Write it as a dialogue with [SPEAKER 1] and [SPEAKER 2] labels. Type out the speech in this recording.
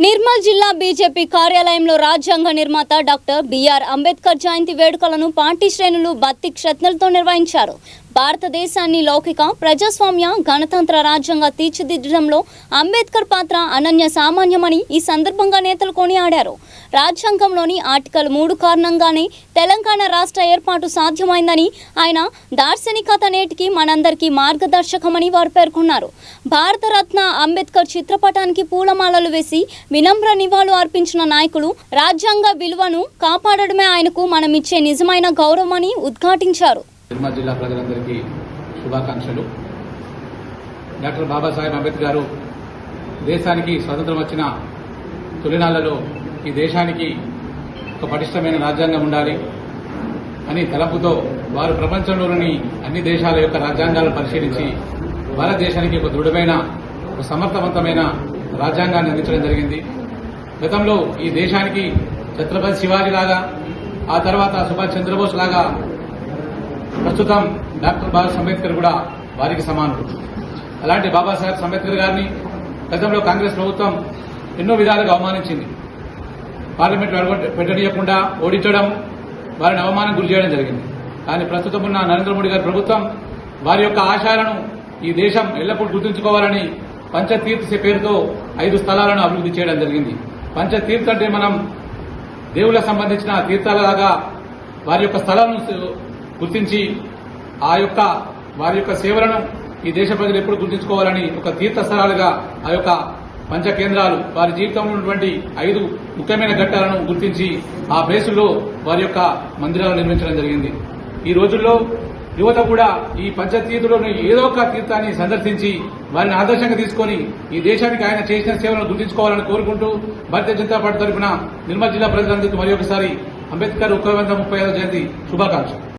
[SPEAKER 1] నిర్మల్ జిల్లా బీజేపీ కార్యాలయంలో రాజ్యాంగ నిర్మాత డాక్టర్ బిఆర్ అంబేద్కర్ జయంతి వేడుకలను పార్టీ శ్రేణులు భక్తి శ్రద్ధలతో నిర్వహించారు. భారతదేశాన్ని లౌకిక ప్రజాస్వామ్య గణతంత్ర రాజ్యంగా తీర్చిదిద్దడంలో అంబేద్కర్ పాత్ర అనన్య సామాన్యమని ఈ సందర్భంగా నేతలు కొనియాడారు. రాజ్యాంగంలోని ఆర్టికల్ 3 కారణంగానే తెలంగాణ రాష్ట్ర ఏర్పాటు సాధ్యమైందని, ఆయన దార్శనికత నేటికి మనందరికీ మార్గదర్శకమని వారు పేర్కొన్నారు. భారతరత్న అంబేద్కర్ చిత్రపటానికి పూలమాలలు వేసి వినమ్ర నివాళులు అర్పించిన నాయకులు రాజ్యాంగ విలువను కాపాడడమే ఆయనకు మనమిచ్చే నిజమైన గౌరవమని ఉద్ఘాటించారు.
[SPEAKER 2] నిర్మల్ జిల్లా ప్రజలందరికీ శుభాకాంక్షలు. డాక్టర్ బాబాసాహెబ్ అంబేద్కర్ గారు దేశానికి స్వతంత్రం వచ్చిన తొలినాళ్లలో ఈ దేశానికి ఒక పటిష్టమైన రాజ్యాంగం ఉండాలి అని తలపుతో వారు ప్రపంచంలోని అన్ని దేశాల యొక్క రాజ్యాంగాలను పరిశీలించి భారతదేశానికి ఒక దృఢమైన ఒక సమర్థవంతమైన రాజ్యాంగాన్ని అందించడం జరిగింది. గతంలో ఈ దేశానికి ఛత్రపతి శివాజీ లాగా, ఆ తర్వాత సుభాష్ చంద్రబోస్ లాగా ప్రస్తుతం డాక్టర్ బాబాసాహెబ్ అంబేద్కర్ కూడా వారికి సమానుడు. అలాంటి బాబాసాహెబ్ అంబేద్కర్ గారిని గతంలో కాంగ్రెస్ ప్రభుత్వం ఎన్నో విధాలుగా అవమానించింది. పార్లమెంట్ పెట్టనీయకుండా ఓడించడం, వారిని అవమానం గురి చేయడం జరిగింది. కానీ ప్రస్తుతం ఉన్న నరేంద్ర మోడీ గారి ప్రభుత్వం వారి యొక్క ఆశయాలను ఈ దేశం ఎల్లప్పుడూ గుర్తుంచుకోవాలని పంచతీర్థ పేరుతో 5 స్థలాలను అభివృద్ధి చేయడం జరిగింది. పంచతీర్థ అంటే మనం దేవుళ్ళకు సంబంధించిన తీర్థాలలాగా వారి యొక్క స్థలాలను గుర్తించి వారి యొక్క సేవలను ఈ దేశ ప్రజలు ఎప్పుడు గుర్తించుకోవాలని ఒక తీర్థ స్థలాలుగా ఆ యొక్క పంచ కేంద్రాలు వారి జీవితంలో ఉన్నటువంటి 5 ముఖ్యమైన ఘట్టాలను గుర్తించి ఆ ప్లేసుల్లో వారి యొక్క మందిరాలు నిర్మించడం జరిగింది. ఈ రోజుల్లో యువత కూడా ఈ పంచతీర్థులను ఏదో ఒక తీర్థాన్ని సందర్శించి వారిని ఆదర్శంగా తీసుకుని ఈ దేశానికి ఆయన చేసిన సేవలను గుర్తించుకోవాలని కోరుకుంటూ భారతీయ జనతా పార్టీ తరఫున నిర్మల్ జిల్లా ప్రజలందరికీ మరి ఒకసారి అంబేద్కర్ 135వ జయంతి శుభాకాంక్షలు.